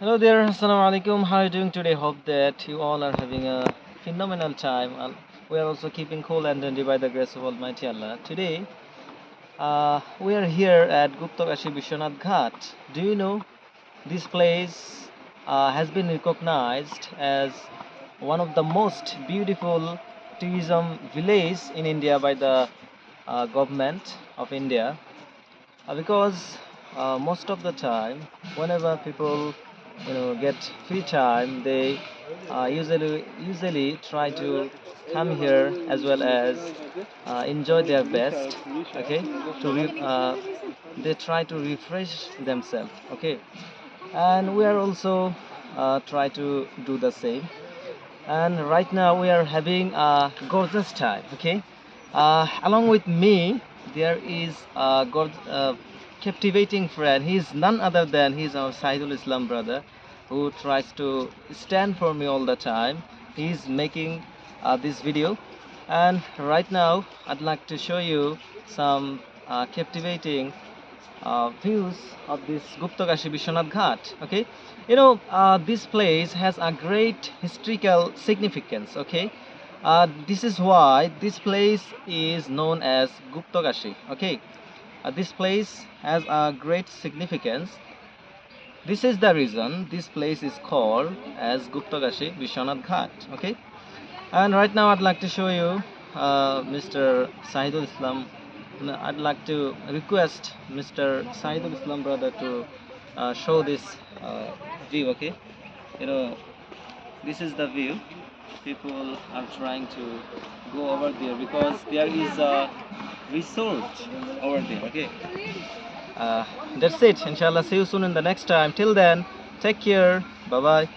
Hello there, assalamu alaikum. How are you doing today? Hope that you all are having a phenomenal time. And we are also keeping cool and dandy by the grace of Almighty Allah. Today, we are here at Guptakashi Vishwanath Ghat. Do you know this place has been recognized as one of the most beautiful tourism village in India by the government of India because most of the time whenever people get free time they usually try to come here as well as enjoy their best, okay, they try to refresh themselves, okay, and we are also try to do the same. And right now we are having a gorgeous time, okay. Along with me there is a captivating friend. He is none other than he's our Saidul Islam brother who tries to stand for me all the time. He's making this video, and right now I'd like to show you some captivating views of this Guptakashi Vishwanath Ghat. Okay, this place has a great historical significance. Okay, this is why this place is known as Guptakashi. Okay, this place has a great significance. This is the reason this place is called as Guptakashi Vishwanath Ghat. Okay, and right now I'd like to show you Mr. Sahidul Islam. I'd like to request Mr. Sahidul Islam brother to show this view. Okay, you know this is the view. People are trying to go over there because there is a resort over there. Okay, uh, that's it. Inshallah, see you soon in the next time. Till then, take care. Bye bye.